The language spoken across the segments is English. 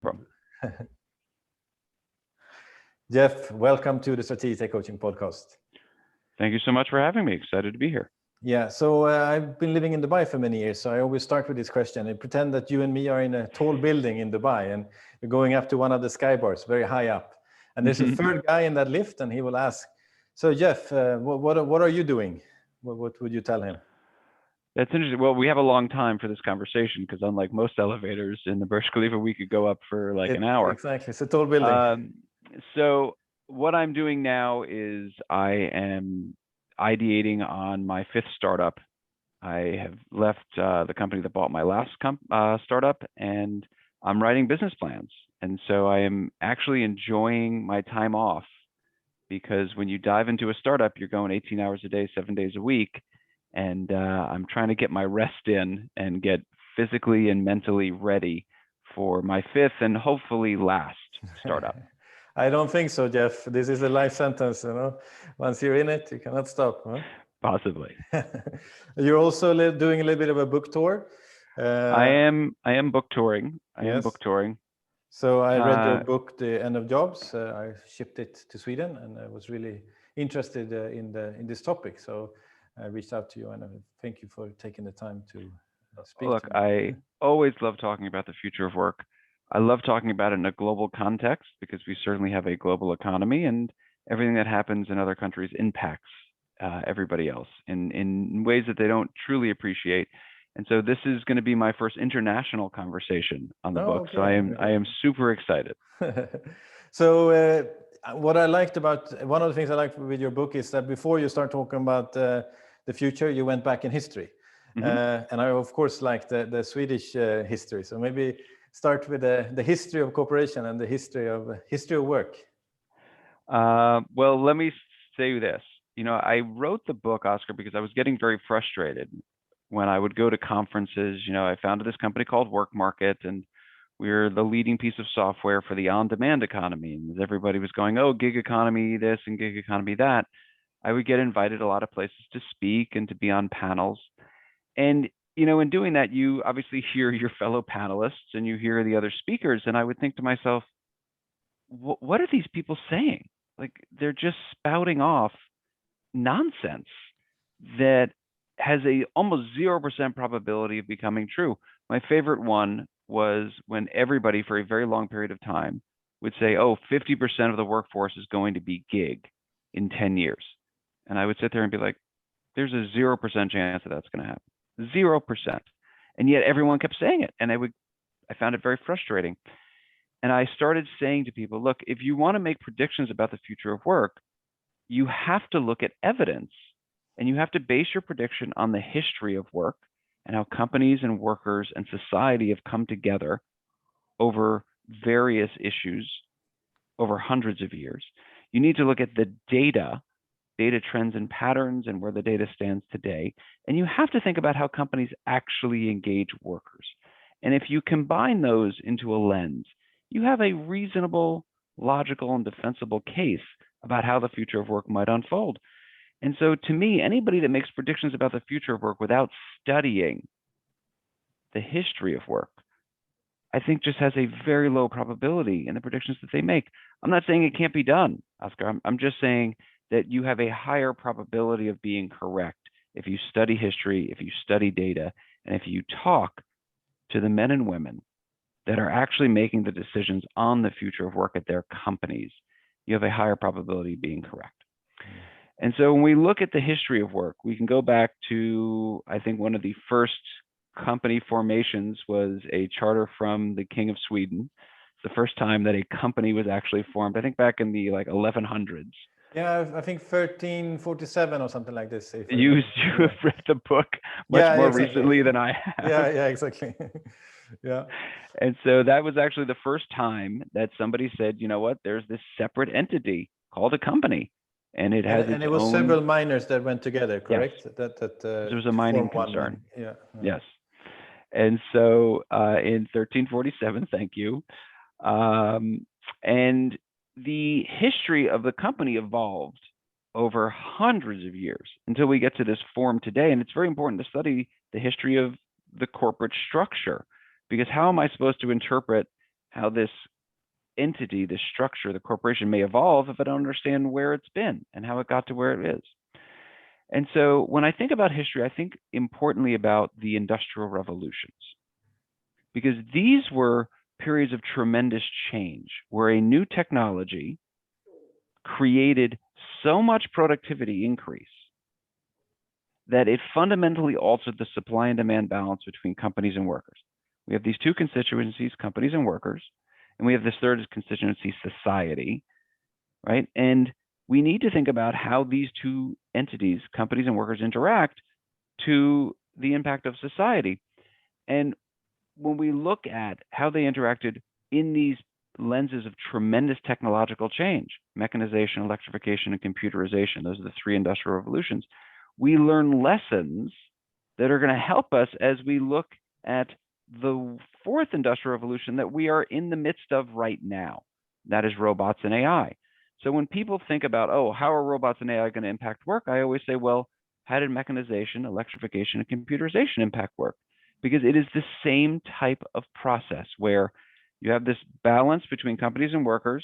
From. Jeff, welcome to the Strategic Tech Coaching Podcast. Thank you so much for having me. Excited to be here. Yeah, so I've been living in Dubai for many years, so I always start with this question. I pretend that you and me are in a tall building in Dubai, and we're going up to one of the sky bars, very high up. And there's a third guy in that lift, and he will ask, so Jeff, what are you doing? What would you tell him? That's interesting. Well, we have a long time for this conversation because unlike most elevators in the Burj Khalifa, we could go up for like an hour. Exactly, it's a tall building. So what I'm doing now is I am ideating on my 5th startup. I have left the company that bought my last startup, and I'm writing business plans. And so I am actually enjoying my time off, because when you dive into a startup, you're going 18 hours a day, 7 days a week. And I'm trying to get my rest in and get physically and mentally ready for my 5th and hopefully last startup. I don't think so, Jeff. This is a life sentence, you know. Once you're in it, you cannot stop. Huh? Possibly. You're also doing a little bit of a book tour. I am book touring. I am book touring. So I read your book, The End of Jobs. I shipped it to Sweden, and I was really interested in this topic. So I reached out to you, and I thank you for taking the time to speak. Look, I always love talking about the future of work. I love talking about it in a global context because we certainly have a global economy, and everything that happens in other countries impacts everybody else in ways that they don't truly appreciate. And so this is going to be my first international conversation on the book. Okay. So I am super excited. So what I liked about, one of the things I liked with your book is that before you start talking about the future, you went back in history. And I, of course, like the Swedish history. So maybe start with the history of cooperation and the history of work. Well, let me say this. You know, I wrote the book, Oscar, because I was getting very frustrated when I would go to conferences. You know, I founded this company called Work Market, and we're the leading piece of software for the on-demand economy. And everybody was going, oh, gig economy this and gig economy that. I would get invited a lot of places to speak and to be on panels. And, you know, in doing that, you obviously hear your fellow panelists and you hear the other speakers. And I would think to myself, what are these people saying? Like, they're just spouting off nonsense that has a almost 0% probability of becoming true. My favorite one was when everybody for a very long period of time would say, oh, 50% of the workforce is going to be gig in 10 years. And I would sit there and be like, there's a 0% chance that that's going to happen. 0%. And yet everyone kept saying it. And I found it very frustrating. And I started saying to people, look, if you want to make predictions about the future of work, you have to look at evidence, and you have to base your prediction on the history of work and how companies and workers and society have come together over various issues over hundreds of years. You need to look at the data trends and patterns and where the data stands today. And you have to think about how companies actually engage workers. And if you combine those into a lens, you have a reasonable, logical, and defensible case about how the future of work might unfold. And so to me, anybody that makes predictions about the future of work without studying the history of work, I think just has a very low probability in the predictions that they make. I'm not saying it can't be done, Oscar. I'm just saying that you have a higher probability of being correct if you study history, if you study data, and if you talk to the men and women that are actually making the decisions on the future of work at their companies. You have a higher probability of being correct. And so when we look at the history of work, we can go back to, I think one of the first company formations was a charter from the King of Sweden. It's the first time that a company was actually formed, I think back in the 1100s. Yeah, I think 1347 or something like this. You have read the book much more recently than I have. Yeah, exactly. Yeah. And so that was actually the first time that somebody said, you know what, there's this separate entity called a company. And it has and it was several miners that went together, correct? Yes. That there was a mining concern. Yeah. Yes. And so in 1347, thank you. And the history of the company evolved over hundreds of years until we get to this form today. And it's very important to study the history of the corporate structure, because how am I supposed to interpret how this entity, this structure, the corporation may evolve if I don't understand where it's been and how it got to where it is. And so when I think about history, I think importantly about the industrial revolutions, because these were periods of tremendous change where a new technology created so much productivity increase that it fundamentally altered the supply and demand balance between companies and workers. We have these two constituencies, companies and workers, and we have this third constituency, society, right? And we need to think about how these two entities, companies and workers, interact to the impact of society. And when we look at how they interacted in these lenses of tremendous technological change, mechanization, electrification, and computerization, those are the three industrial revolutions, we learn lessons that are going to help us as we look at the fourth industrial revolution that we are in the midst of right now. That is robots and AI. So when people think about, oh, how are robots and AI going to impact work? I always say, well, how did mechanization, electrification, and computerization impact work? Because it is the same type of process where you have this balance between companies and workers.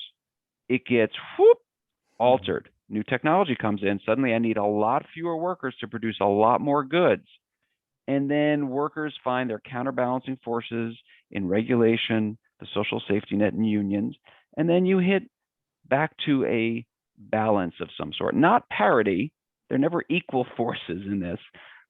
It gets altered. New technology comes in. Suddenly I need a lot fewer workers to produce a lot more goods. And then workers find their counterbalancing forces in regulation, the social safety net, and unions. And then you hit back to a balance of some sort, not parity. They're never equal forces in this,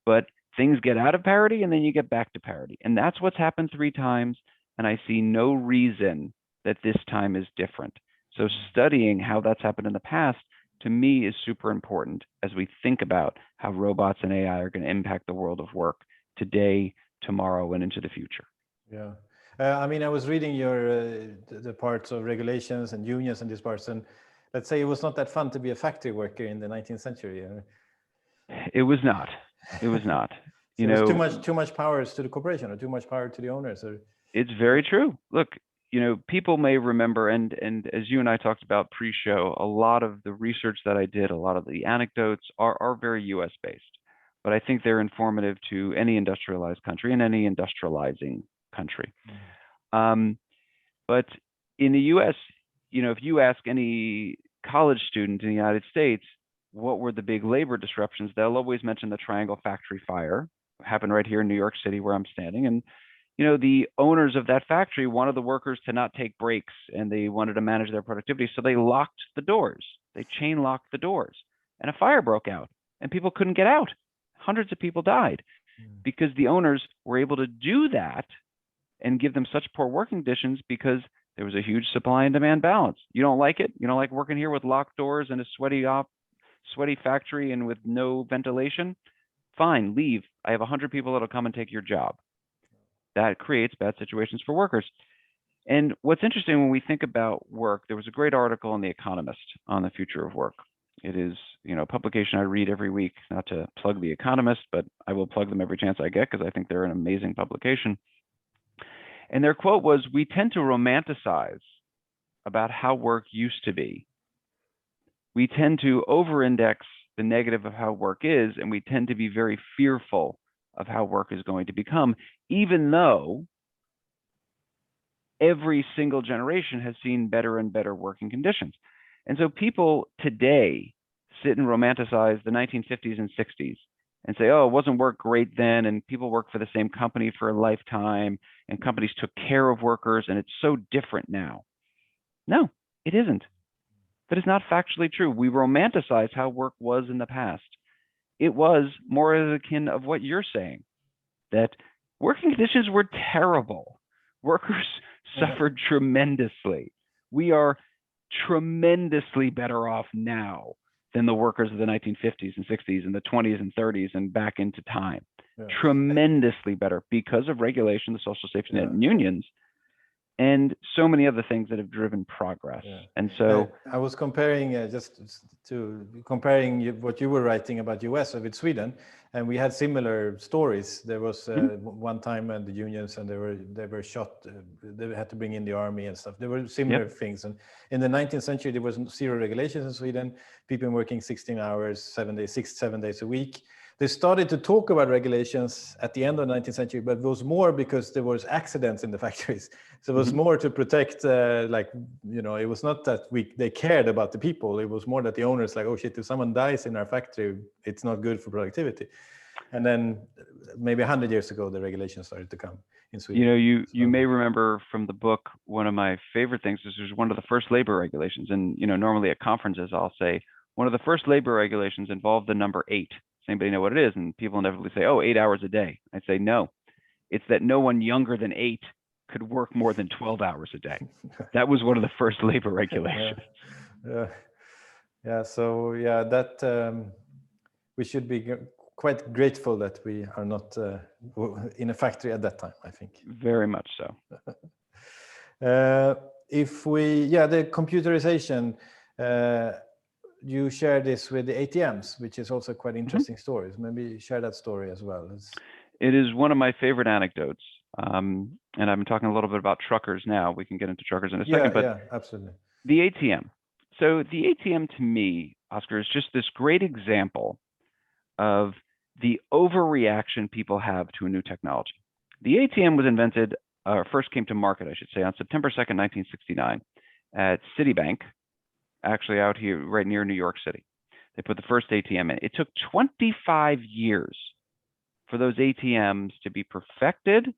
but things get out of parity and then you get back to parity. And that's what's happened 3 times. And I see no reason that this time is different. So studying how that's happened in the past, to me, is super important as we think about how robots and AI are going to impact the world of work today, tomorrow, and into the future. Yeah. I mean, I was reading your the parts of regulations and unions and these parts, and let's say it was not that fun to be a factory worker in the 19th century. It was not. It was not. So it was too much powers to the corporation, or too much power to the owners. Or... It's very true. Look, people may remember, and as you and I talked about pre-show, a lot of the research that I did, a lot of the anecdotes are very U.S. based, but I think they're informative to any industrialized country and any industrializing country. But in the U.S., if you ask any college student in the United States, what were the big labor disruptions, they'll always mention the Triangle Factory fire. It happened right here in New York City where I'm standing. And the owners of that factory wanted the workers to not take breaks, and they wanted to manage their productivity. So they locked the doors. They chain locked the doors, and a fire broke out and people couldn't get out. Hundreds of people died because the owners were able to do that and give them such poor working conditions because there was a huge supply and demand balance. You don't like it? You don't like working here with locked doors and a sweaty factory and with no ventilation? Fine, leave. I have 100 people that'll come and take your job. That creates bad situations for workers. And what's interesting when we think about work, there was a great article in The Economist on the future of work. It is, a publication I read every week, not to plug The Economist, but I will plug them every chance I get because I think they're an amazing publication. And their quote was, "We tend to romanticize about how work used to be. We tend to over-index the negative of how work is, and we tend to be very fearful of how work is going to become, even though every single generation has seen better and better working conditions." And so people today sit and romanticize the 1950s and 60s and say, oh, it wasn't work great then, and people worked for the same company for a lifetime, and companies took care of workers, and it's so different now. No, it isn't. That is not factually true. We romanticize how work was in the past. It was more akin of what you're saying, that working conditions were terrible. Workers suffered tremendously. We are tremendously better off now than the workers of the 1950s and 60s and the 20s and 30s and back into time. Yeah. Tremendously better because of regulation, the social safety net, and unions, and so many other things that have driven progress. Yeah. And so I was comparing comparing what you were writing about US with Sweden, and we had similar stories. There was one time when the unions, and they were shot. They had to bring in the army and stuff. There were similar things. And in the 19th century, there was zero regulations in Sweden. People working 16 hours, 7 days a week. they started to talk about regulations at the end of the 19th century, but it was more because there was accidents in the factories. So it was more to protect, like, you know, it was not that they cared about the people. It was more that the owners like, oh shit, if someone dies in our factory, it's not good for productivity. And then maybe 100 years ago, the regulations started to come in Sweden. You know, you may remember from the book, one of my favorite things is there's one of the first labor regulations. And, you know, normally at conferences, I'll say one of the first labor regulations involved the number 8. Does anybody know what it is? And people inevitably say, oh, 8 hours a day. I say, no, it's that no one younger than 8 could work more than 12 hours a day. That was one of the first labor regulations. Yeah. So yeah, that we should be quite grateful that we are not in a factory at that time, I think. Very much so. If we, yeah, the computerization, you share this with the ATMs, which is also quite interesting stories. Maybe share that story as well. It is one of my favorite anecdotes. And I've been talking a little bit about truckers now. We can get into truckers in a second, but yeah, absolutely. The ATM. So the ATM to me, Oscar, is just this great example of the overreaction people have to a new technology. The ATM was invented, or first came to market, I should say, on September 2nd, 1969 at Citibank, actually out here right near New York City. They put the first ATM in. It took 25 years for those ATMs to be perfected,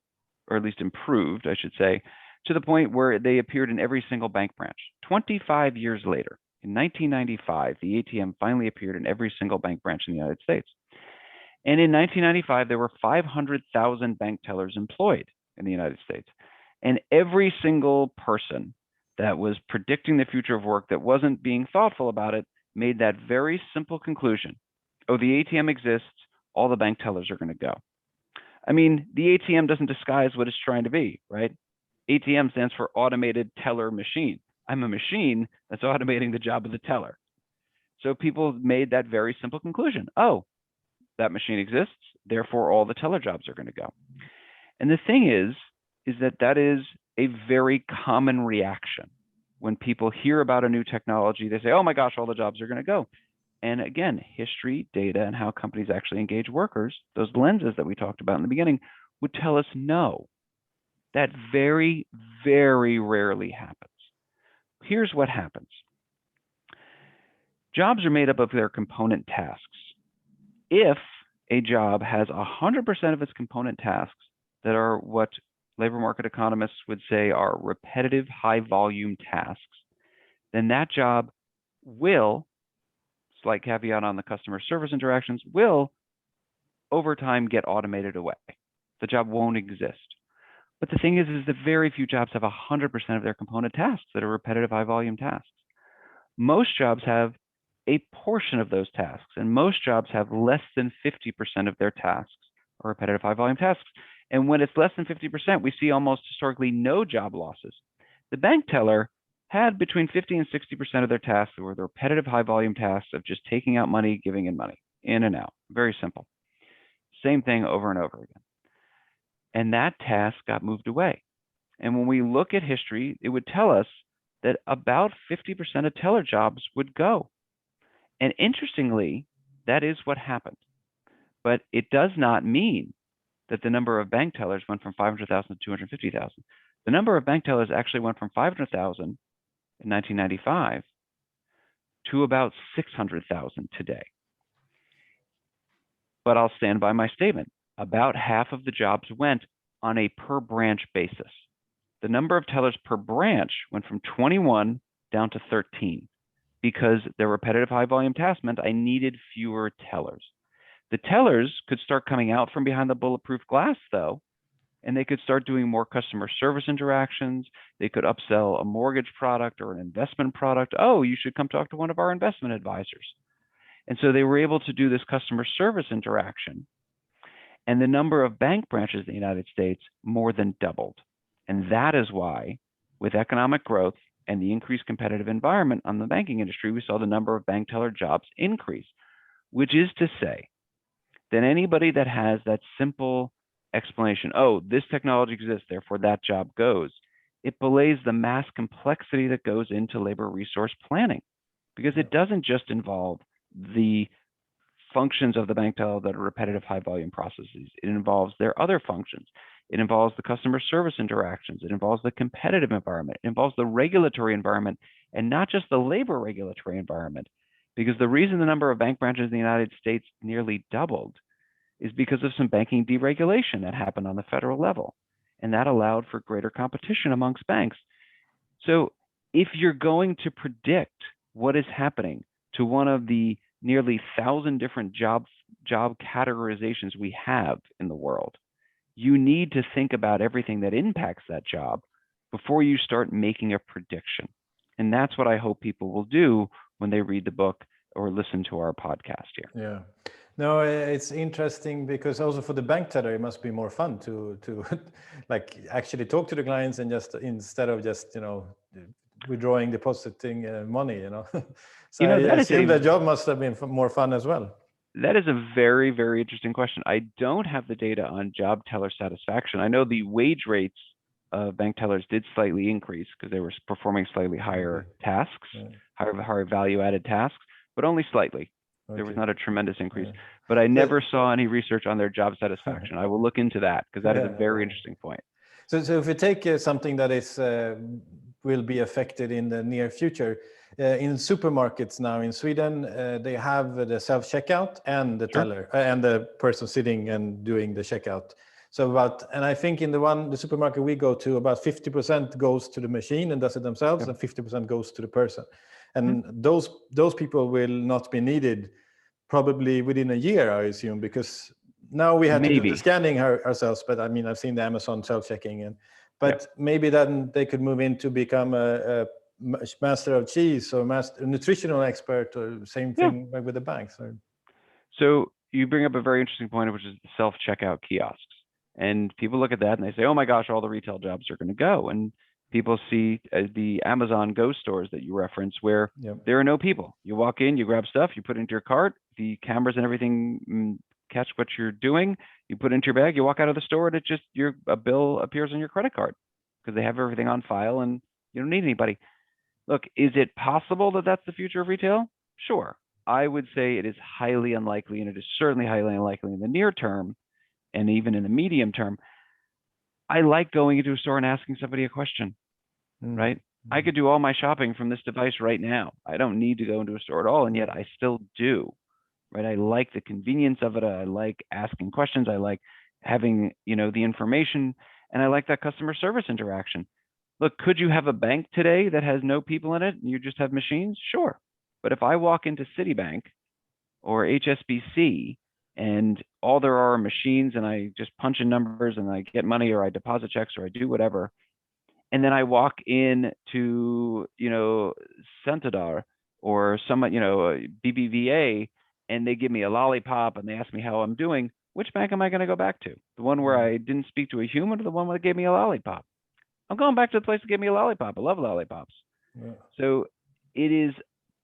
or at least improved, I should say, to the point where they appeared in every single bank branch. 25 years later, in 1995, the ATM finally appeared in every single bank branch in the United States. And in 1995, there were 500,000 bank tellers employed in the United States. And every single person that was predicting the future of work, that wasn't being thoughtful about it, made that very simple conclusion. Oh, the ATM exists, all the bank tellers are going to go. I mean, the ATM doesn't disguise what it's trying to be, right? ATM stands for automated teller machine. I'm a machine that's automating the job of the teller. So people made that very simple conclusion. Oh, that machine exists, therefore all the teller jobs are going to go. And the thing is that is a very common reaction. When people hear about a new technology, they say, oh my gosh, all the jobs are going to go. And again, history, data, and how companies actually engage workers, those lenses that we talked about in the beginning, would tell us no. That very, very rarely happens. Here's what happens. Jobs are made up of their component tasks. If a job has 100% of its component tasks that are what labor market economists would say are repetitive, high volume tasks, then that job will, slight caveat on the customer service interactions, will over time get automated away. The job won't exist. But the thing is that very few jobs have 100% of their component tasks that are repetitive, high volume tasks. Most jobs have a portion of those tasks, and most jobs have less than 50% of their tasks are repetitive, high volume tasks. And when it's less than 50%, we see almost historically no job losses. The bank teller had between 50 and 60% of their tasks that were the repetitive, high volume tasks of just taking out money, giving in money, in and out. Very simple. Same thing over and over again. And that task got moved away. And when we look at history, it would tell us that about 50% of teller jobs would go. And interestingly, that is what happened. But it does not mean that the number of bank tellers went from 500,000 to 250,000. The number of bank tellers actually went from 500,000 in 1995 to about 600,000 today. But I'll stand by my statement. About half of the jobs went on a per branch basis. The number of tellers per branch went from 21 down to 13 because their repetitive high volume task meant I needed fewer tellers. The tellers could start coming out from behind the bulletproof glass though, and they could start doing more customer service interactions. They could upsell a mortgage product or an investment product. Oh, you should come talk to one of our investment advisors. And so they were able to do this customer service interaction. And the number of bank branches in the United States more than doubled. And that is why, with economic growth and the increased competitive environment on the banking industry, we saw the number of bank teller jobs increase, which is to say that anybody that has that simple explanation, oh, this technology exists, therefore that job goes, it belays the mass complexity that goes into labor resource planning, because it doesn't just involve the functions of the bank teller that are repetitive high volume processes. It involves their other functions. It involves the customer service interactions. It involves the competitive environment. It involves the regulatory environment, and not just the labor regulatory environment. Because the reason the number of bank branches in the United States nearly doubled is because of some banking deregulation that happened on the federal level. And that allowed for greater competition amongst banks. So if you're going to predict what is happening to one of the nearly 1,000 different job categorizations we have in the world, you need to think about everything that impacts that job before you start making a prediction. And that's what I hope people will do when they read the book or listen to our podcast here. Yeah. No, it's interesting because also for the bank teller, it must be more fun to like actually talk to the clients and just instead of just, withdrawing, depositing money, So I assume the job must have been more fun as well. That is a very, very interesting question. I don't have the data on job teller satisfaction. I know the wage rates of bank tellers did slightly increase because they were performing slightly higher tasks, higher value-added tasks, but only slightly. There was not a tremendous increase, but I never saw any research on their job satisfaction. I will look into that because that is a very interesting point. So if we take something that is will be affected in the near future, in supermarkets now in Sweden, they have the self-checkout and the teller and the person sitting and doing the checkout. So and I think in the supermarket we go to, about 50% goes to the machine and does it themselves, and 50% goes to the person. And those people will not be needed probably within a year, I assume, because now we have to do the scanning ourselves. But I mean, I've seen the Amazon self-checking, but maybe then they could move in to become a master of cheese or a nutritional expert, or same thing with the banks. So you bring up a very interesting point, which is the self-checkout kiosks. And people look at that and they say, oh my gosh, all the retail jobs are going to go. And people see the Amazon Go stores that you reference, where there are no people. You walk in, you grab stuff, you put it into your cart, the cameras and everything catch what you're doing, you put it into your bag, you walk out of the store, and a bill appears on your credit card because they have everything on file and you don't need anybody. Look, is it possible that that's the future of retail? Sure. I would say it is highly unlikely, and it is certainly highly unlikely in the near term, and even in the medium term. I like going into a store and asking somebody a question, right? I could do all my shopping from this device right now. I don't need to go into a store at all, and yet I still do, right? I like the convenience of it. I like asking questions. I like having, the information, and I like that customer service interaction. Look, could you have a bank today that has no people in it and you just have machines? Sure. But if I walk into Citibank or HSBC and all there are machines, and I just punch in numbers and I get money, or I deposit checks, or I do whatever, and then I walk in to, Centadar or some, BBVA, and they give me a lollipop and they ask me how I'm doing, which bank am I going to go back to? The one where I didn't speak to a human, or the one that gave me a lollipop? I'm going back to the place that gave me a lollipop. I love lollipops. So it is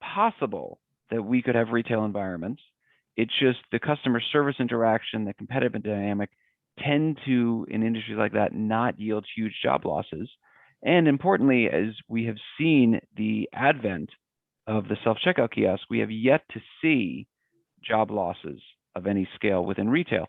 possible that we could have retail environments. It's just the customer service interaction, the competitive dynamic tend to, in industries like that, not yield huge job losses. And importantly, as we have seen the advent of the self-checkout kiosk, we have yet to see job losses of any scale within retail.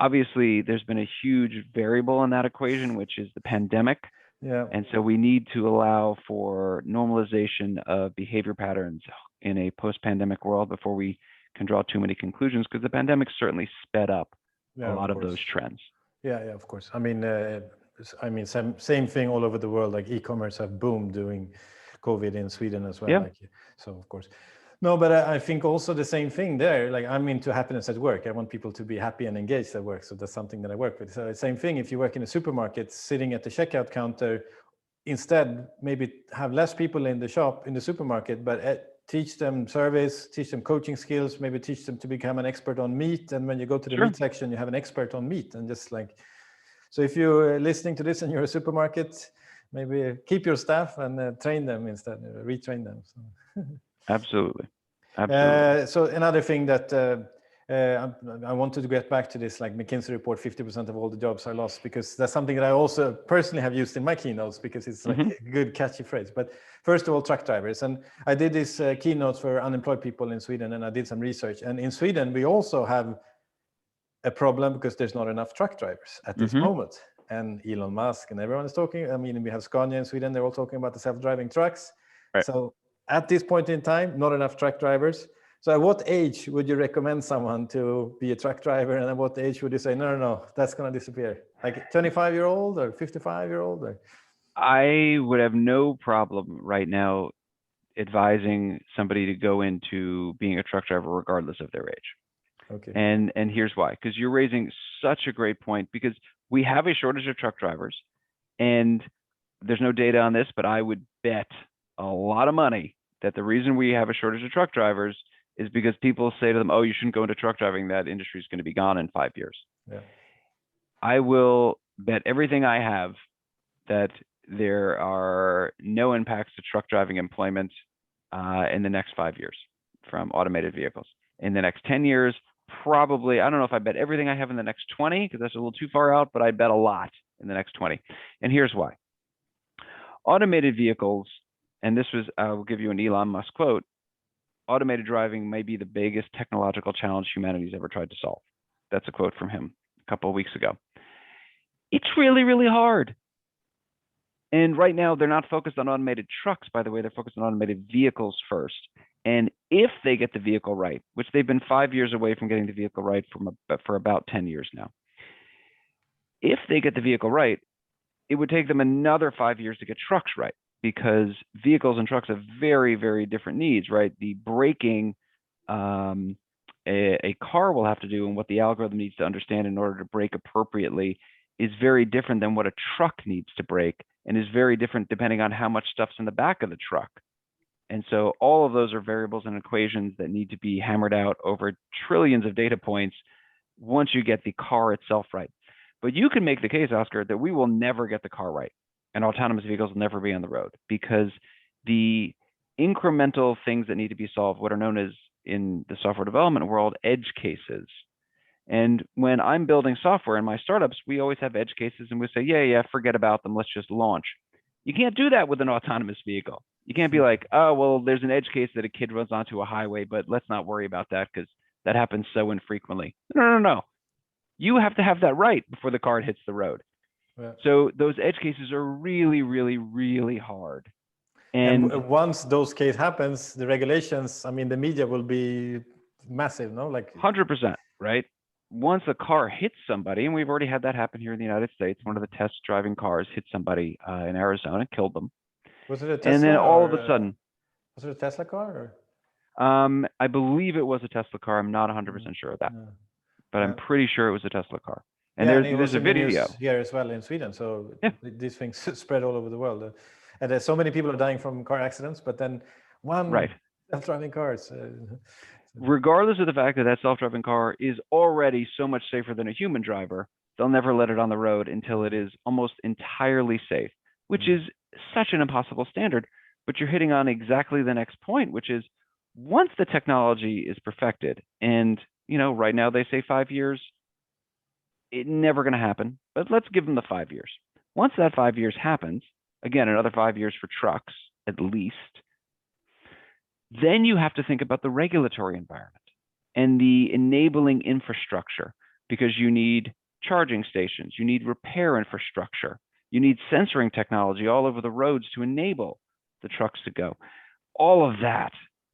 Obviously, there's been a huge variable in that equation, which is the pandemic. And so we need to allow for normalization of behavior patterns in a post-pandemic world before we can draw too many conclusions, because the pandemic certainly sped up a lot of those trends. Yeah, of course. I mean, same thing all over the world. Like e-commerce have boomed during COVID in Sweden as well. So of course. No, but I think also the same thing there. Like, I'm into happiness at work. I want people to be happy and engaged at work. So that's something that I work with. So same thing, if you work in a supermarket, sitting at the checkout counter, instead maybe have less people in the shop, in the supermarket, but teach them service, teach them coaching skills, maybe teach them to become an expert on meat. And when you go to the meat section, you have an expert on meat. And just like, so if you're listening to this and you're a supermarket, maybe keep your staff and train them instead, retrain them. So. Absolutely. So another thing that I wanted to get back to this, like McKinsey report, 50% of all the jobs are lost, because that's something that I also personally have used in my keynotes, because it's like a good catchy phrase. But first of all, truck drivers. And I did this keynotes for unemployed people in Sweden, and I did some research. And in Sweden, we also have a problem because there's not enough truck drivers at this moment. And Elon Musk and everyone is talking. I mean, we have Scania in Sweden, they're all talking about the self-driving trucks. Right. So at this point in time, not enough truck drivers. So at what age would you recommend someone to be a truck driver? And at what age would you say, no, that's going to disappear? Like 25-year-old or 55-year-old? Or? I would have no problem right now advising somebody to go into being a truck driver regardless of their age. Okay. And here's why, because you're raising such a great point, because we have a shortage of truck drivers, and there's no data on this, but I would bet a lot of money that the reason we have a shortage of truck drivers is because people say to them, oh, you shouldn't go into truck driving, that industry is going to be gone in 5 years. Yeah. I will bet everything I have that there are no impacts to truck driving employment in the next 5 years from automated vehicles. In the next 10 years, probably, I don't know if I bet everything I have in the next 20, because that's a little too far out, but I bet a lot in the next 20. And here's why. Automated vehicles, and this was, I will give you an Elon Musk quote, automated driving may be the biggest technological challenge humanity's ever tried to solve. That's a quote from him a couple of weeks ago. It's really, really hard. And right now, they're not focused on automated trucks, by the way, they're focused on automated vehicles first. And if they get the vehicle right, which they've been 5 years away from getting the vehicle right for about 10 years now. If they get the vehicle right, it would take them another 5 years to get trucks right, because vehicles and trucks have very, very different needs, right? The braking a car will have to do and what the algorithm needs to understand in order to brake appropriately is very different than what a truck needs to brake, and is very different depending on how much stuff's in the back of the truck. And so all of those are variables and equations that need to be hammered out over trillions of data points once you get the car itself right. But you can make the case, Oscar, that we will never get the car right, and autonomous vehicles will never be on the road, because the incremental things that need to be solved, what are known as, in the software development world, edge cases. And when I'm building software in my startups, we always have edge cases, and we say, yeah, forget about them, let's just launch. You can't do that with an autonomous vehicle. You can't be like, oh, well, there's an edge case that a kid runs onto a highway, but let's not worry about that because that happens so infrequently. No. You have to have that right before the car hits the road. Yeah. So those edge cases are really, really, really hard. And once those case happens, the regulations, I mean, the media will be massive, no? Like 100%, right? Once a car hits somebody, and we've already had that happen here in the United States, one of the test driving cars hit somebody in Arizona and killed them. Was it a Tesla? And then all of a sudden, was it a Tesla car? Or? I believe it was a Tesla car. I'm not 100% sure of that, but I'm pretty sure it was a Tesla car. And there's a video here as well in Sweden. So these things spread all over the world. And there's so many people are dying from car accidents, but then one self-driving cars. Regardless of the fact that self-driving car is already so much safer than a human driver, they'll never let it on the road until it is almost entirely safe, which is such an impossible standard. But you're hitting on exactly the next point, which is once the technology is perfected, and right now they say 5 years, it's never going to happen, but let's give them the 5 years. Once that 5 years happens, again, another 5 years for trucks, at least, then you have to think about the regulatory environment and the enabling infrastructure, because you need charging stations, you need repair infrastructure, you need sensoring technology all over the roads to enable the trucks to go. All of that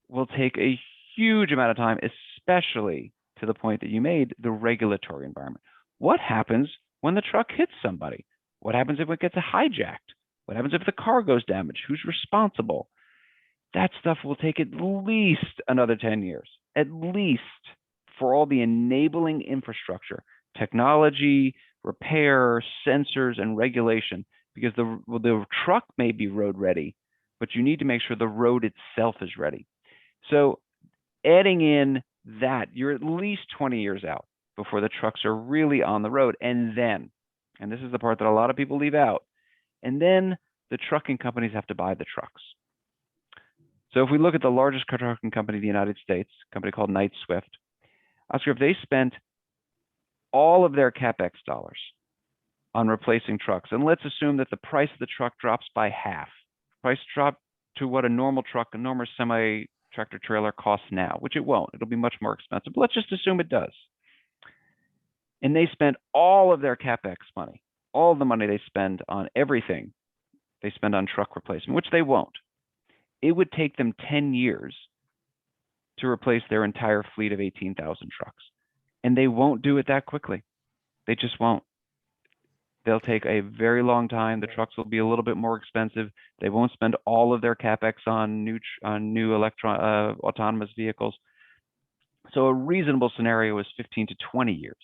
will take a huge amount of time, especially to the point that you made, the regulatory environment. What happens when the truck hits somebody? What happens if it gets hijacked? What happens if the car goes damaged? Who's responsible? That stuff will take at least another 10 years, at least, for all the enabling infrastructure, technology, repair, sensors, and regulation, because the truck may be road ready, but you need to make sure the road itself is ready. So adding in that, you're at least 20 years out before the trucks are really on the road. And then, and this is the part that a lot of people leave out, and then the trucking companies have to buy the trucks. So if we look at the largest trucking company in the United States, a company called Knight-Swift, Oscar, if they spent all of their CapEx dollars on replacing trucks, and let's assume that the price of the truck drops by half, price drop to what a normal truck, a normal semi-tractor trailer costs now, which it won't. It'll be much more expensive. But let's just assume it does. And they spent all of their CapEx money, all the money they spend on everything they spend on truck replacement, which they won't. It would take them 10 years to replace their entire fleet of 18,000 trucks. And they won't do it that quickly. They just won't. They'll take a very long time. The trucks will be a little bit more expensive. They won't spend all of their CapEx on new autonomous vehicles. So a reasonable scenario is 15 to 20 years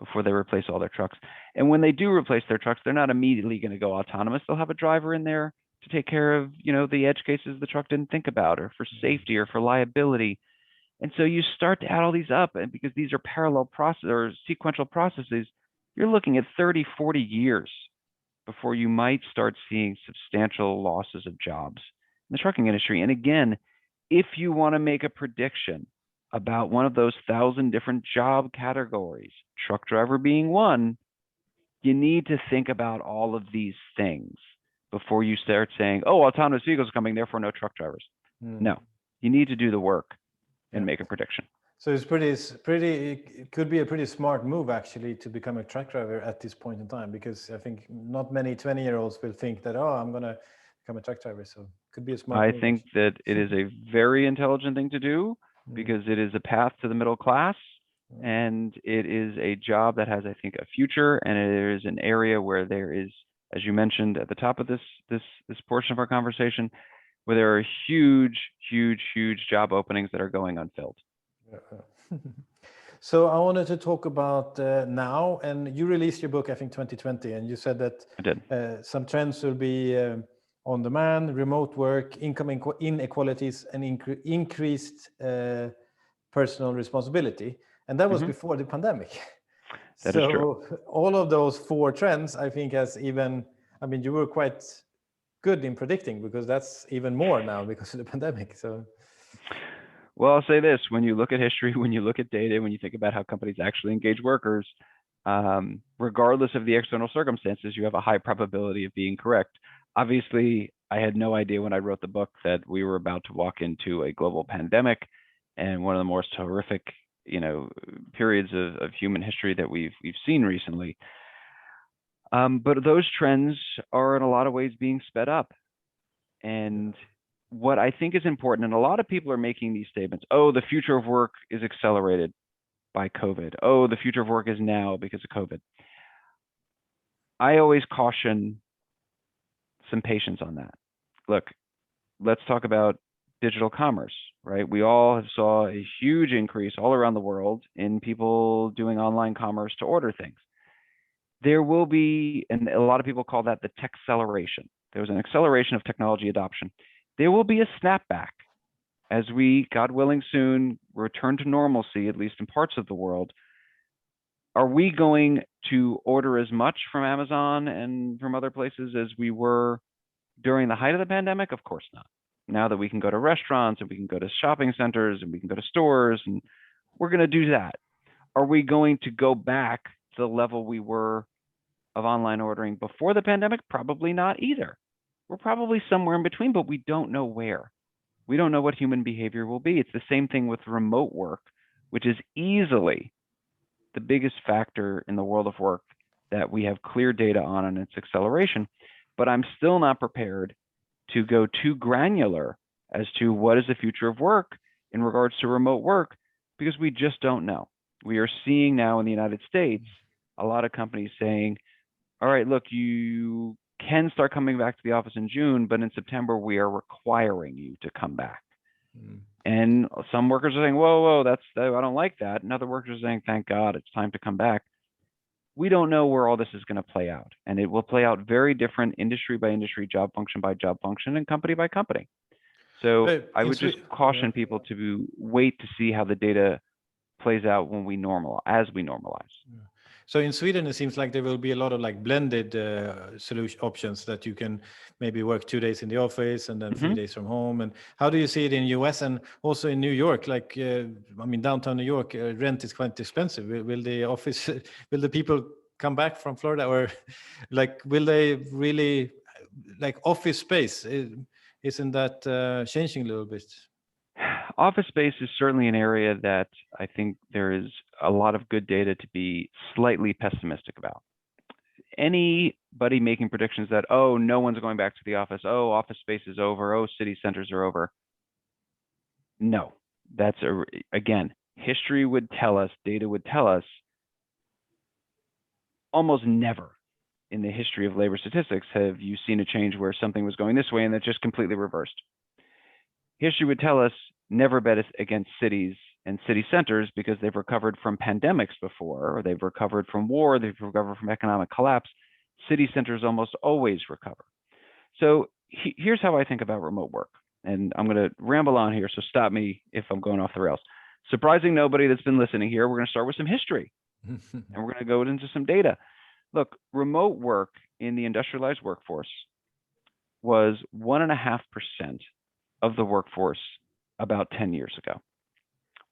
before they replace all their trucks. And when they do replace their trucks, they're not immediately going to go autonomous. They'll have a driver in there to take care of, the edge cases the truck didn't think about, or for safety, or for liability. And so you start to add all these up, and because these are parallel process or sequential processes, you're looking at 30, 40 years before you might start seeing substantial losses of jobs in the trucking industry. And again, if you want to make a prediction about one of those 1,000 different job categories, truck driver being one, you need to think about all of these things before you start saying, oh, autonomous vehicles are coming, therefore no truck drivers. No, you need to do the work and make a prediction. So it could be a pretty smart move actually to become a truck driver at this point in time, because I think not many 20-year-olds will think that, oh, I'm going to become a truck driver. So it could be a smart move. I think that it is a very intelligent thing to do, because it is a path to the middle class, and it is a job that has, I think, a future, and it is an area where there is, as you mentioned at the top of this portion of our conversation, where there are huge job openings that are going unfilled. So I wanted to talk about now, and you released your book, I think 2020, and you said that I did. Some trends will be on demand, remote work, income inequalities, and increased personal responsibility. And that was before the pandemic. That is true. All of those 4 trends, I think, you were quite good in predicting, because that's even more now because of the pandemic. So. Well, I'll say this: when you look at history, when you look at data, when you think about how companies actually engage workers, regardless of the external circumstances, you have a high probability of being correct. Obviously, I had no idea when I wrote the book that we were about to walk into a global pandemic and one of the most horrific, periods of human history that we've seen recently. But those trends are in a lot of ways being sped up. And what I think is important, and a lot of people are making these statements, oh, the future of work is accelerated by COVID. Oh, the future of work is now because of COVID. I always caution some patience on that. Look, let's talk about digital commerce, right? We all have saw a huge increase all around the world in people doing online commerce to order things. There will be, and a lot of people call that the tech acceleration. There was an acceleration of technology adoption. There will be a snapback as we, God willing, soon return to normalcy, at least in parts of the world. Are we going to order as much from Amazon and from other places as we were during the height of the pandemic? Of course not. Now that we can go to restaurants and we can go to shopping centers and we can go to stores, and we're going to do that. Are we going to go back to the level we were of online ordering before the pandemic? Probably not either. We're probably somewhere in between, but we don't know where. We don't know what human behavior will be. It's the same thing with remote work, which is easily the biggest factor in the world of work that we have clear data on and its acceleration. But I'm still not prepared to go too granular as to what is the future of work in regards to remote work, because we just don't know. We are seeing now in the United States a lot of companies saying, all right, look, you can start coming back to the office in June, but in September, we are requiring you to come back. And some workers are saying, whoa, I don't like that. And other workers are saying, thank God, it's time to come back. We don't know where all this is going to play out. And it will play out very different industry by industry, job function by job function, and company by company. So I would just caution people to wait to see how the data plays out when we normalize, as we normalize. So in Sweden, it seems like there will be a lot of like blended solution options that you can maybe work 2 days in the office and then 3 days from home. And how do you see it in US and also in New York? Like, I mean, downtown New York, rent is quite expensive. Will the office, will the people come back from Florida, or like, will they really, like office space, isn't that changing a little bit? Office space is certainly an area that I think there is a lot of good data to be slightly pessimistic about. Anybody making predictions that, oh, no one's going back to the office, oh, office space is over, oh, city centers are over. No, that's again, history would tell us, data would tell us, almost never in the history of labor statistics have you seen a change where something was going this way and that just completely reversed. History would tell us never bet against cities and city centers because they've recovered from pandemics before, or they've recovered from war, they've recovered from economic collapse. City centers almost always recover. So here's how I think about remote work. And I'm going to ramble on here, so stop me if I'm going off the rails. Surprising nobody that's been listening here, we're going to start with some history and we're going to go into some data. Look, remote work in the industrialized workforce was 1.5% of the workforce about 10 years ago.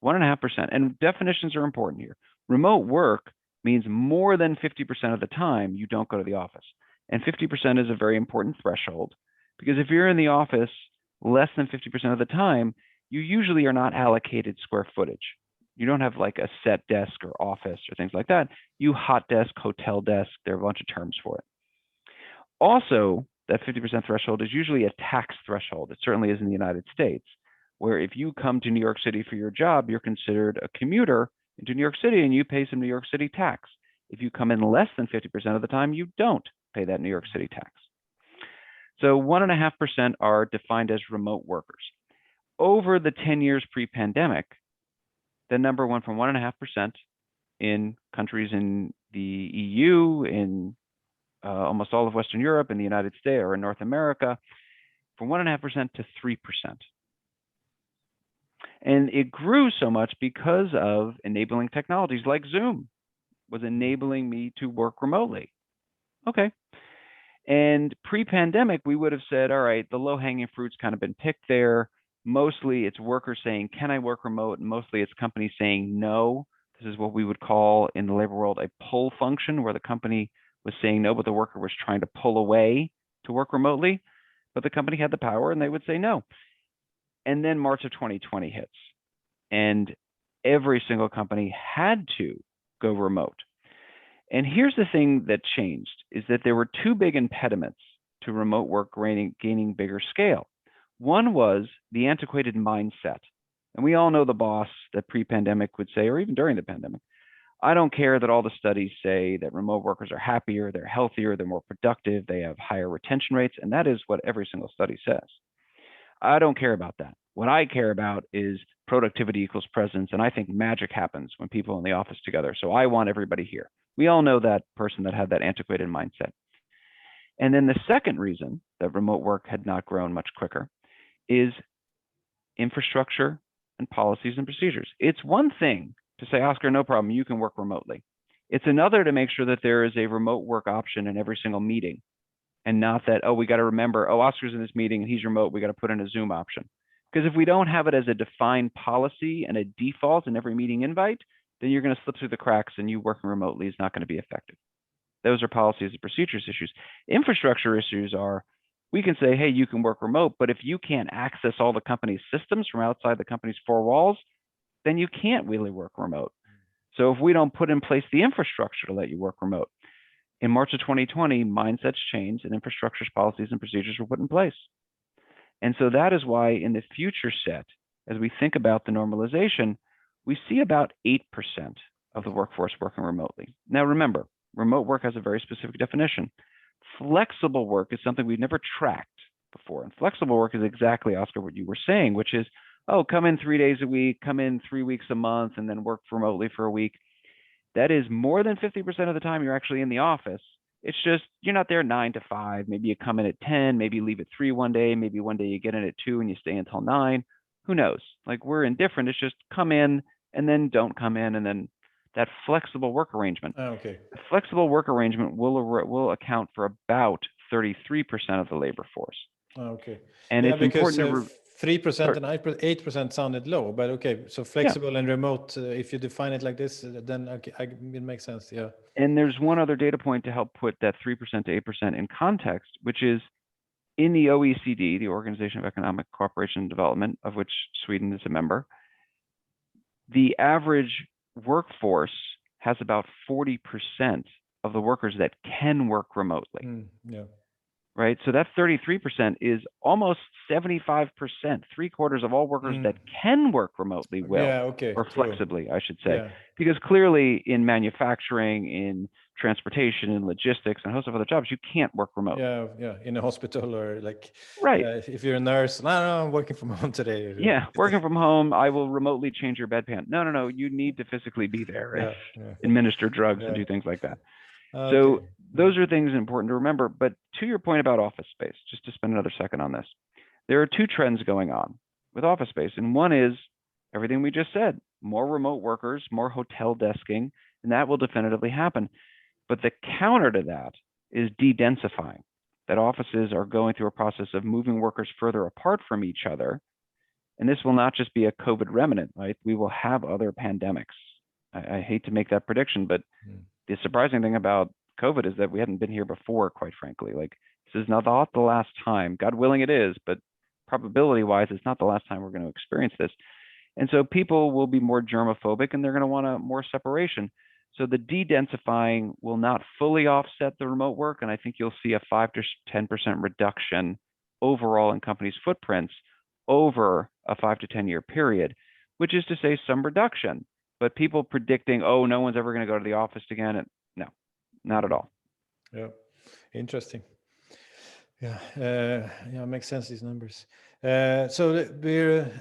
1.5%. And definitions are important here. Remote work means more than 50% of the time you don't go to the office. And 50% is a very important threshold, because if you're in the office less than 50% of the time, you usually are not allocated square footage. You don't have like a set desk or office or things like that. You hot desk, hotel desk, there are a bunch of terms for it. Also, that 50% threshold is usually a tax threshold. It certainly is in the United States, where if you come to New York City for your job, you're considered a commuter into New York City and you pay some New York City tax. If you come in less than 50% of the time, you don't pay that New York City tax. So 1.5% are defined as remote workers. Over the 10 years pre-pandemic, the number went from 1.5% in countries in the EU, in almost all of Western Europe, in the United States, or in North America, from 1.5% to 3%. And it grew so much because of enabling technologies like Zoom was enabling me to work remotely. Okay. And pre-pandemic, we would have said, all right, the low-hanging fruit's kind of been picked there. Mostly it's workers saying, can I work remote? And mostly it's companies saying no. This is what we would call in the labor world a pull function, where the company was saying no, but the worker was trying to pull away to work remotely. But the company had the power and they would say no. And then March of 2020 hits, and every single company had to go remote. And here's the thing that changed, is that there were two big impediments to remote work gaining bigger scale. One was the antiquated mindset. And we all know the boss that pre-pandemic would say, or even during the pandemic, I don't care that all the studies say that remote workers are happier, they're healthier, they're more productive, they have higher retention rates, and that is what every single study says. I don't care about that. What I care about is productivity equals presence, and I think magic happens when people are in the office together. So I want everybody here. We all know that person that had that antiquated mindset. And then the second reason that remote work had not grown much quicker is infrastructure and policies and procedures. It's one thing to say, Oscar, no problem, you can work remotely. It's another to make sure that there is a remote work option in every single meeting, and not that, oh, we got to remember, oh, Oscar's in this meeting and he's remote, we got to put in a Zoom option. Because if we don't have it as a defined policy and a default in every meeting invite, then you're going to slip through the cracks and you working remotely is not going to be effective. Those are policies and procedures issues. Infrastructure issues are, we can say, hey, you can work remote, but if you can't access all the company's systems from outside the company's four walls, then you can't really work remote. So if we don't put in place the infrastructure to let you work remote, in March of 2020, mindsets changed and infrastructure policies and procedures were put in place. And so that is why in the future set, as we think about the normalization, we see about 8% of the workforce working remotely. Now, remember, remote work has a very specific definition. Flexible work is something we've never tracked before. And flexible work is exactly, Oscar, what you were saying, which is, oh, come in 3 days a week, come in 3 weeks a month, and then work remotely for a week. That is more than 50% of the time you're actually in the office. It's just, you're not there 9 to 5. Maybe you come in at 10, maybe you leave at 3 one day, maybe one day you get in at 2 and you stay until 9. Who knows? Like, we're indifferent. It's just come in and then don't come in and then that flexible work arrangement. Okay. The flexible work arrangement will account for about 33% of the labor force. Okay. And Yeah, it's because important to 3% and 8% sounded low, but okay. So flexible and remote, if you define it like this, then okay, it makes sense. Yeah. And there's one other data point to help put that 3% to 8% in context, which is in the OECD, the Organization of Economic Cooperation and Development, of which Sweden is a member, the average workforce has about 40% of the workers that can work remotely. Yeah. Right? So that 33% is almost 75%, 3/4 of all workers that can work remotely well, yeah, okay, or true. flexibly, I should say. Yeah. Because clearly in manufacturing, in transportation, in logistics, and a host of other jobs, you can't work remotely. Yeah, in a hospital or like, right. If you're a nurse, no, I'm working from home today. Yeah, working from home, I will remotely change your bedpan. No, you need to physically be there and administer drugs and do things like that. So those are things important to remember. But to your point about office space, just to spend another second on this, there are two trends going on with office space. And one is everything we just said, more remote workers, more hotel desking, and that will definitively happen. But the counter to that is de-densifying, that offices are going through a process of moving workers further apart from each other. And this will not just be a COVID remnant, right? We will have other pandemics. I hate to make that prediction, but the surprising thing about COVID is that we hadn't been here before, quite frankly. Like, this is not the last time. God willing it is, but probability-wise, it's not the last time we're going to experience this. And so people will be more germophobic, and they're going to want more separation. So the de-densifying will not fully offset the remote work, and I think you'll see a 5 to 10% reduction overall in companies' footprints over a 5 to 10 year period, which is to say some reduction. But people predicting, oh, no one's ever going to go to the office again, and no, not at all. Yeah, interesting. Yeah, makes sense, these numbers. So we're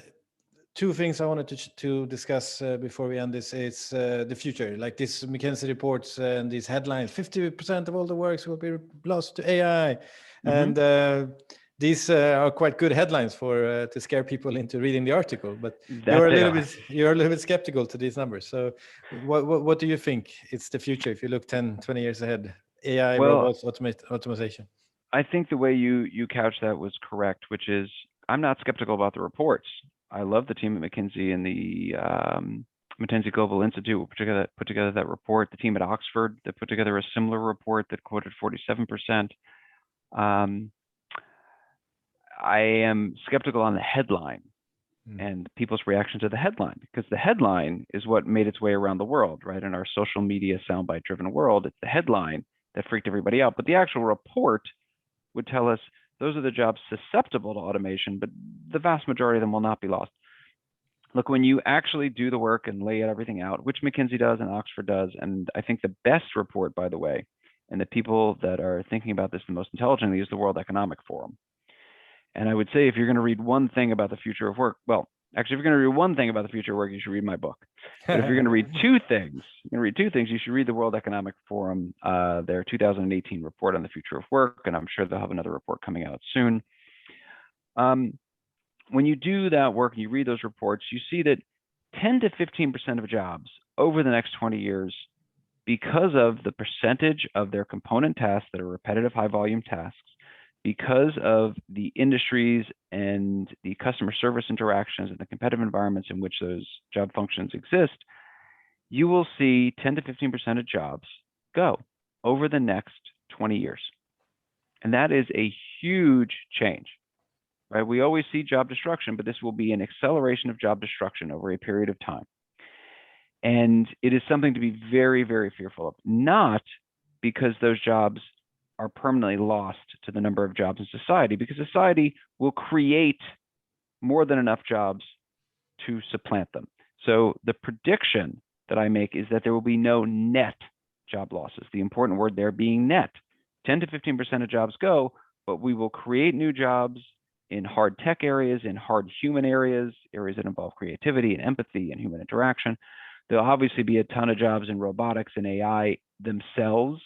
two things I wanted to discuss before we end this is the future, like this McKinsey reports and these headlines, 50% of all the works will be lost to AI. And these are quite good headlines for to scare people into reading the article, but you're a little bit skeptical to these numbers. So what do you think it's the future if you look 10, 20 years ahead? AI, robots, automation. I think the way you couched that was correct, which is I'm not skeptical about the reports. I love the team at McKinsey and the McKinsey Global Institute put together that report. The team at Oxford that put together a similar report that quoted 47%. I am skeptical on the headline and people's reaction to the headline, because the headline is what made its way around the world, right? In our social media soundbite-driven world, it's the headline that freaked everybody out. But the actual report would tell us those are the jobs susceptible to automation, but the vast majority of them will not be lost. Look, when you actually do the work and lay everything out, which McKinsey does and Oxford does, and I think the best report, by the way, and the people that are thinking about this the most intelligently is the World Economic Forum. And I would say if you're going to read one thing about the future of work, well, actually, if you're going to read one thing about the future of work, you should read my book. But if you're going to read two things, you should read the World Economic Forum, their 2018 report on the future of work, and I'm sure they'll have another report coming out soon. When you do that work and you read those reports, you see that 10 to 15% of jobs over the next 20 years, because of the percentage of their component tasks that are repetitive, high-volume tasks, because of the industries and the customer service interactions and the competitive environments in which those job functions exist, you will see 10 to 15% of jobs go over the next 20 years. And that is a huge change, right? We always see job destruction, but this will be an acceleration of job destruction over a period of time. And it is something to be very, very fearful of, not because those jobs are permanently lost to the number of jobs in society, because society will create more than enough jobs to supplant them. So the prediction that I make is that there will be no net job losses. The important word there being net. 10 to 15% of jobs go, but we will create new jobs in hard tech areas, in hard human areas, areas that involve creativity and empathy and human interaction. There'll obviously be a ton of jobs in robotics and AI themselves.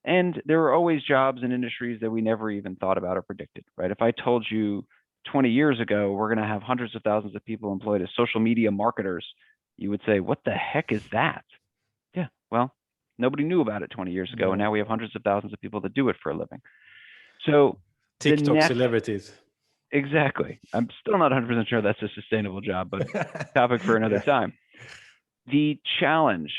And there are always jobs in industries that we never even thought about or predicted, right? If I told you 20 years ago, we're going to have hundreds of thousands of people employed as social media marketers, you would say, what the heck is that? Well, nobody knew about it 20 years ago, and Yeah. now we have hundreds of thousands of people that do it for a living. So the TikTok next, celebrities. exactly. I'm still not 100% sure that's a sustainable job, but topic for another Yeah. time. The challenge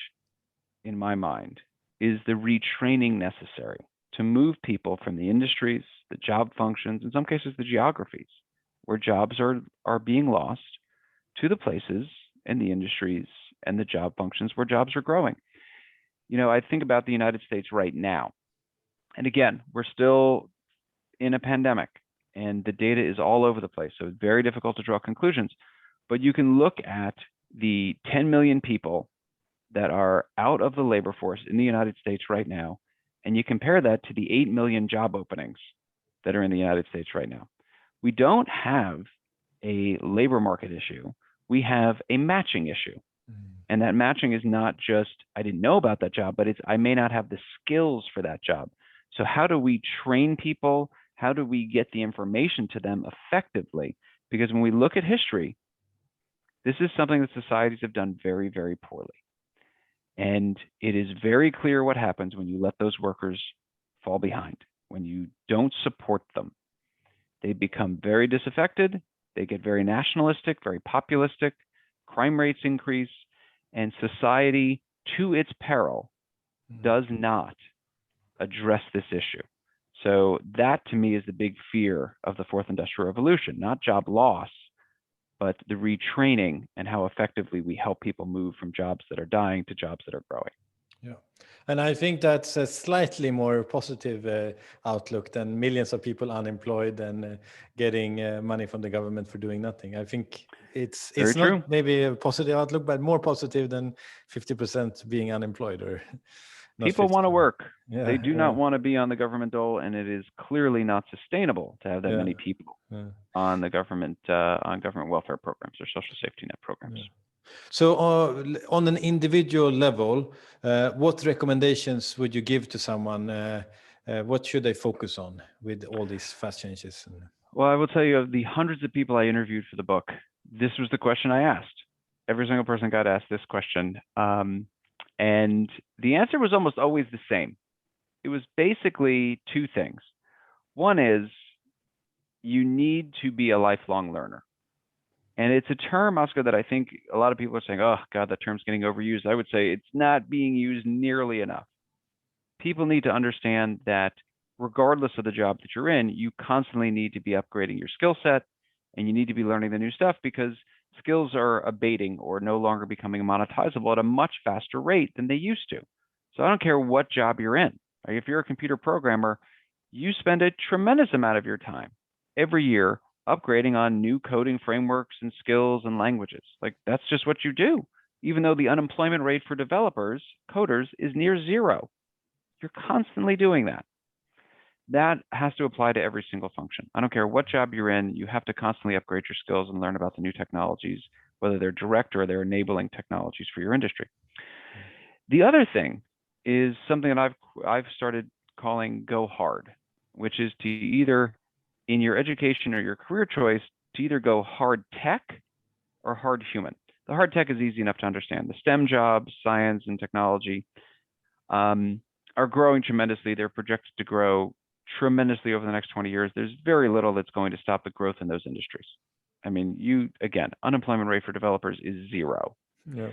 in my mind is the retraining necessary to move people from the industries, the job functions, in some cases the geographies, where jobs are being lost, to the places and the industries and the job functions where jobs are growing. I think about the United States right now. And again, we're still in a pandemic and the data is all over the place. So it's very difficult to draw conclusions. But you can look at the 10 million people that are out of the labor force in the United States right now, and you compare that to the 8 million job openings that are in the United States right now. We don't have a labor market issue. We have a matching issue. And that matching is not just, I didn't know about that job, but it's, I may not have the skills for that job. So how do we train people? How do we get the information to them effectively? Because when we look at history, this is something that societies have done very, very poorly. And it is very clear what happens when you let those workers fall behind, when you don't support them. They become very disaffected, they get very nationalistic, very populistic, crime rates increase, and society, to its peril, does not address this issue. So that, to me, is the big fear of the fourth industrial revolution, not job loss, but the retraining and how effectively we help people move from jobs that are dying to jobs that are growing. Yeah. And I think that's a slightly more positive outlook than millions of people unemployed and getting money from the government for doing nothing. I think it's Very not true. maybe a positive outlook, but more positive than 50% being unemployed or not People 50%. want to work. Yeah, They do not want to be on the government dole, and it is clearly not sustainable to have that many people on the government on government welfare programs or social safety net programs. So on an individual level, what recommendations would you give to someone? What should they focus on with all these fast changes? Well, I will tell you, of the hundreds of people I interviewed for the book, this was the question I asked. Every single person got asked this question. And the answer was almost always the same. It was basically two things. One is you need to be a lifelong learner. And it's a term, Oscar, that I think a lot of people are saying, oh, God, that term's getting overused. I would say it's not being used nearly enough. People need to understand that regardless of the job that you're in, you constantly need to be upgrading your skill set and you need to be learning the new stuff because skills are abating or no longer becoming monetizable at a much faster rate than they used to. So I don't care what job you're in. Like if you're a computer programmer, you spend a tremendous amount of your time every year upgrading on new coding frameworks and skills and languages. Like that's just what you do. Even though the unemployment rate for developers, coders, is near zero, you're constantly doing that. That has to apply to every single function. I don't care what job you're in, you have to constantly upgrade your skills and learn about the new technologies, whether they're direct or they're enabling technologies for your industry. The other thing is something that I've started calling go hard, which is to either, in your education or your career choice, to either go hard tech or hard human. The hard tech is easy enough to understand. The STEM jobs, science and technology, are growing tremendously. They're projected to grow tremendously over the next 20 years. There's very little that's going to stop the growth in those industries. I mean, again, unemployment rate for developers is zero. Yeah.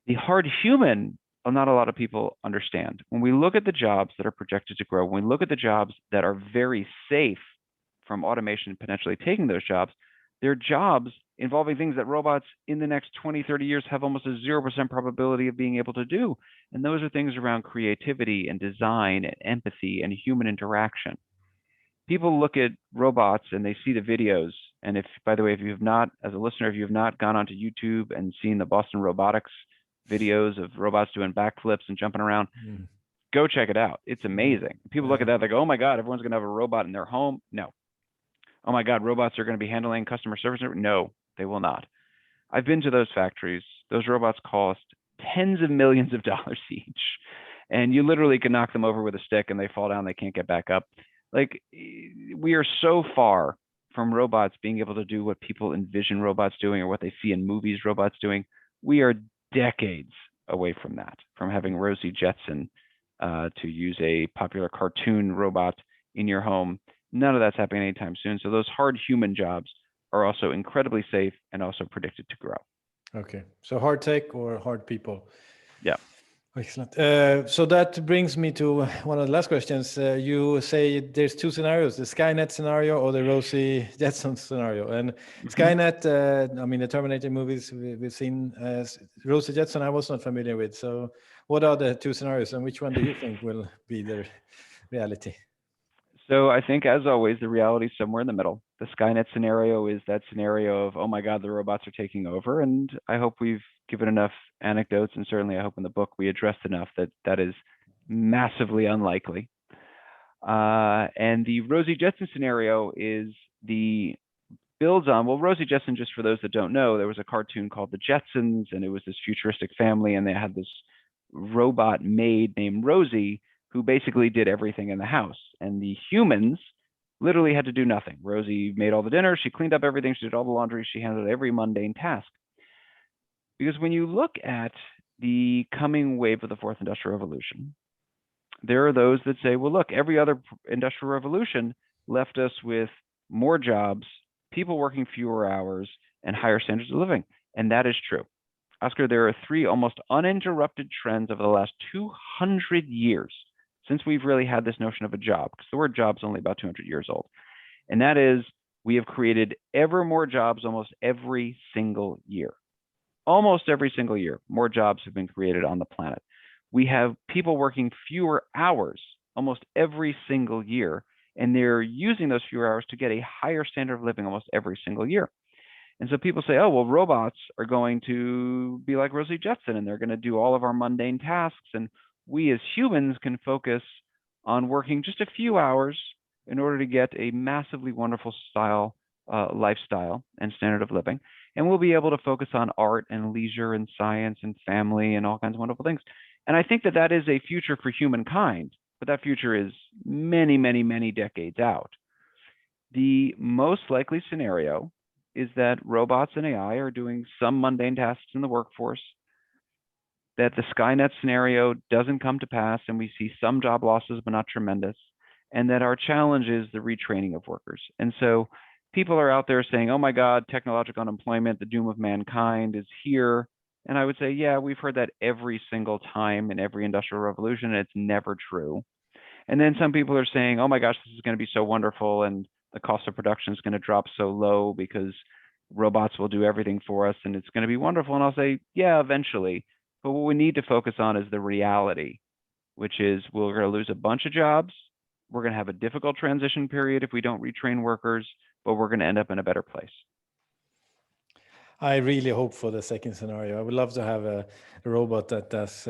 The hard human, not a lot of people understand. When we look at the jobs that are projected to grow, when we look at the jobs that are very safe from automation potentially taking those jobs, they're jobs involving things that robots in the next 20, 30 years have almost a 0% probability of being able to do. And those are things around creativity and design and empathy and human interaction. People look at robots and they see the videos. And if, by the way, if you have not, as a listener, if you have not gone onto YouTube and seen the Boston Robotics videos of robots doing backflips and jumping around, go check it out. It's amazing. People look at that, they go, oh my God, everyone's going to have a robot in their home. No. Oh my God, robots are going to be handling customer service. No, they will not. I've been to those factories. Those robots cost tens of millions of dollars each. And you literally can knock them over with a stick and they fall down, they can't get back up. Like, we are so far from robots being able to do what people envision robots doing or what they see in movies robots doing. We are decades away from that, from having Rosie Jetson, to use a popular cartoon robot in your home. None of that's happening anytime soon. So those hard human jobs are also incredibly safe and also predicted to grow. Okay, so hard tech or hard people? Yeah. Excellent. So that brings me to one of the last questions. You say there's two scenarios, the Skynet scenario or the Rosie Jetson scenario. And Skynet, I mean, the Terminator movies we've seen, Rosie Jetson I was not familiar with. So what are the two scenarios and which one do you think will be the reality? So I think, as always, the reality is somewhere in the middle. The Skynet scenario is that scenario of, oh my God, the robots are taking over. And I hope we've given enough anecdotes, and certainly I hope in the book we addressed enough that that is massively unlikely. And the Rosie Jetson scenario is the builds on, well, Rosie Jetson, just for those that don't know, there was a cartoon called The Jetsons, and it was this futuristic family, and they had this robot maid named Rosie who basically did everything in the house. And the humans literally had to do nothing. Rosie made all the dinner, she cleaned up everything, she did all the laundry, she handled every mundane task. Because when you look at the coming wave of the fourth industrial revolution, there are those that say, well, look, every other industrial revolution left us with more jobs, people working fewer hours, and higher standards of living. And that is true. Oscar, there are three almost uninterrupted trends over the last 200 years since we've really had this notion of a job, because the word job is only about 200 years old. And that is, we have created ever more jobs almost every single year. Almost every single year, more jobs have been created on the planet. We have people working fewer hours almost every single year, and they're using those fewer hours to get a higher standard of living almost every single year. And so people say, oh, well, robots are going to be like Rosie Jetson, and they're going to do all of our mundane tasks. And we as humans can focus on working just a few hours in order to get a massively wonderful lifestyle and standard of living. And we'll be able to focus on art and leisure and science and family and all kinds of wonderful things. And I think that that is a future for humankind, but that future is many, many, many decades out. The most likely scenario is that robots and AI are doing some mundane tasks in the workforce, that the Skynet scenario doesn't come to pass and we see some job losses, but not tremendous, and that our challenge is the retraining of workers. And so people are out there saying, oh my God, technological unemployment, the doom of mankind is here. And I would say, yeah, we've heard that every single time in every industrial revolution, and it's never true. And then some people are saying, oh my gosh, this is going to be so wonderful, and the cost of production is going to drop so low because robots will do everything for us, and it's going to be wonderful. And I'll say, yeah, eventually. But what we need to focus on is the reality, which is we're going to lose a bunch of jobs. We're going to have a difficult transition period if we don't retrain workers, but we're going to end up in a better place. I really hope for the second scenario. I would love to have a robot that does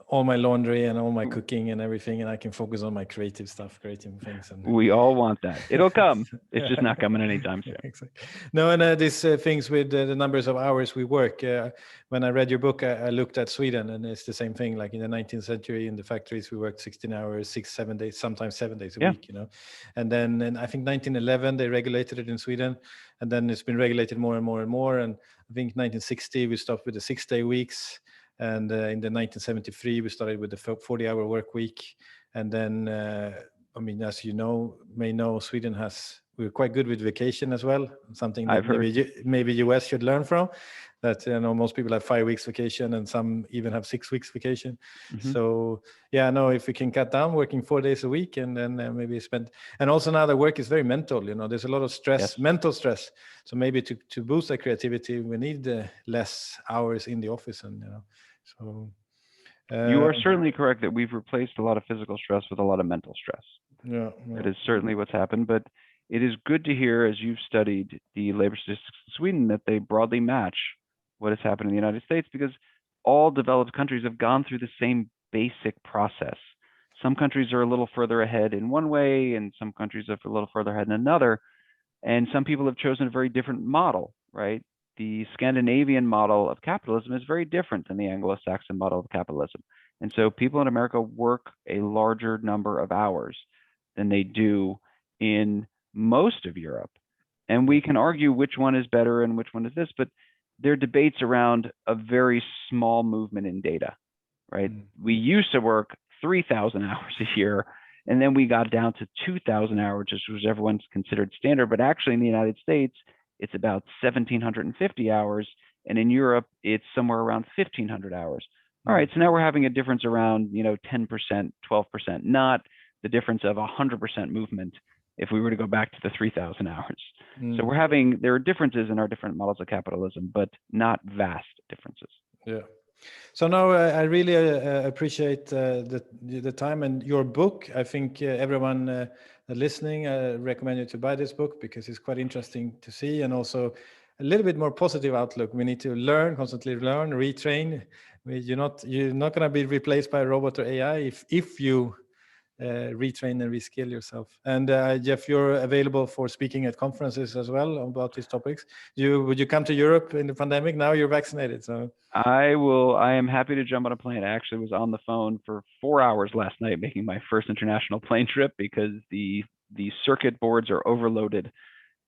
all my laundry and all my cooking and everything, and I can focus on my creative stuff, creating things. And we all want that. It'll come. It's just not coming anytime soon. Exactly. No, and these things with the numbers of hours we work. When I read your book, I looked at Sweden, and it's the same thing. Like in the 19th century, in the factories, we worked 16 hours, 6, 7 days, sometimes 7 days a week. You know, and then I think 1911 they regulated it in Sweden, and then it's been regulated more and more and more. And I think 1960 we stopped with the 6-day weeks, and in the 1973 we started with the 40-hour work week, and then I mean, as you may know, Sweden we're quite good with vacation as well. Something that maybe US should learn from. That most people have 5 weeks vacation, and some even have 6 weeks vacation. Mm-hmm. So yeah, no, if we can cut down working 4 days a week, and then maybe spend. And also now the work is very mental. There's a lot of stress, mental stress. So maybe to boost that creativity, we need less hours in the office, and so. You are certainly correct that we've replaced a lot of physical stress with a lot of mental stress. Yeah. That is certainly what's happened, but it is good to hear, as you've studied the labor statistics in Sweden, that they broadly match what has happened in the United States, because all developed countries have gone through the same basic process. Some countries are a little further ahead in one way, and some countries are a little further ahead in another. And some people have chosen a very different model, right? The Scandinavian model of capitalism is very different than the Anglo-Saxon model of capitalism. And so people in America work a larger number of hours than they do in most of Europe. And we can argue which one is better and which one is this, but they're debates around a very small movement in data, right? We used to work 3,000 hours a year, and then we got down to 2,000 hours, which was everyone's considered standard. But actually in the United States, it's about 1,750 hours. And in Europe, it's somewhere around 1,500 hours. All right, so now we're having a difference around, 10%, 12%, not the difference of 100% movement if we were to go back to the 3,000 hours. So there are differences in our different models of capitalism, but not vast differences. Yeah. So now I really appreciate the time and your book. I think everyone listening, recommend you to buy this book because it's quite interesting to see, and also a little bit more positive outlook. We need to constantly learn, retrain. You're not going to be replaced by a robot or AI if you retrain and reskill yourself. And Jeff, you're available for speaking at conferences as well about these topics. Would you come to Europe in the pandemic? Now you're vaccinated, so. I will. I am happy to jump on a plane. I actually was on the phone for 4 hours last night making my first international plane trip because the circuit boards are overloaded,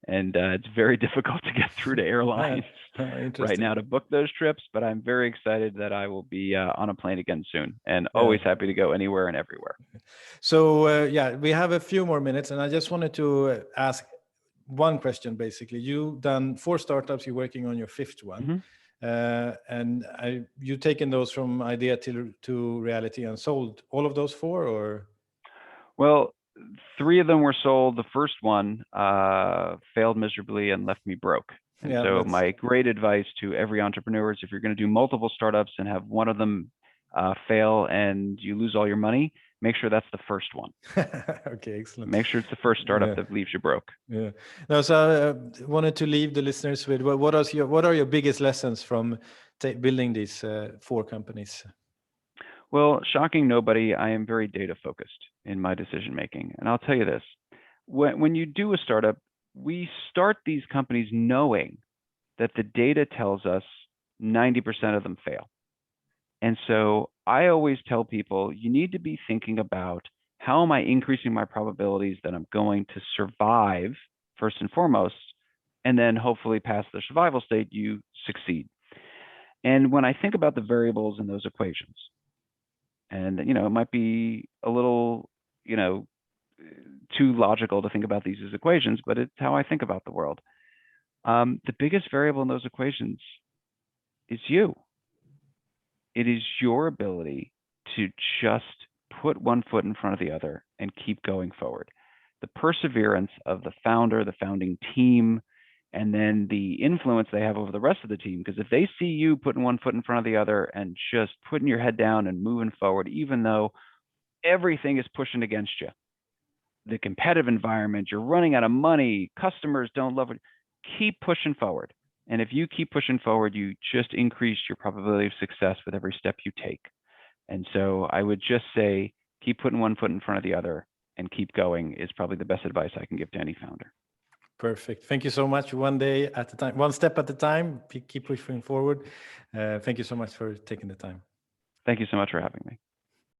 and it's very difficult to get through to airlines right now to book those trips. But I'm very excited that I will be on a plane again soon, and always happy to go anywhere and everywhere. So yeah, we have a few more minutes, and I just wanted to ask one question. Basically, you've done 4 startups. You're working on your 5th one. And you've taken those from idea to reality and sold all of those 4, or? Well, 3 of them were sold. The first one failed miserably and left me broke. And so my great advice to every entrepreneur is, if you're going to do multiple startups and have one of them fail and you lose all your money, make sure that's the first one. Okay, excellent. Make sure it's the first startup that leaves you broke. Yeah. No, so I wanted to leave the listeners with what are your biggest lessons from building these 4 companies? Well, shocking nobody, I am very data focused in my decision making. And I'll tell you this, when you do a startup, we start these companies knowing that the data tells us 90% of them fail. And so I always tell people, you need to be thinking about, how am I increasing my probabilities that I'm going to survive first and foremost, and then hopefully past the survival state, you succeed. And when I think about the variables in those equations, and it might be a little, too logical to think about these as equations, but it's how I think about the world. The biggest variable in those equations is you. It is your ability to just put one foot in front of the other and keep going forward. The perseverance of the founder, the founding team, and then the influence they have over the rest of the team. Because if they see you putting one foot in front of the other and just putting your head down and moving forward, even though everything is pushing against you, the competitive environment, you're running out of money, customers don't love it, keep pushing forward. And if you keep pushing forward, you just increase your probability of success with every step you take. And so I would just say, keep putting one foot in front of the other and keep going is probably the best advice I can give to any founder. Perfect. Thank you so much. One day at a time, one step at a time, keep pushing forward. Thank you so much for taking the time. Thank you so much for having me.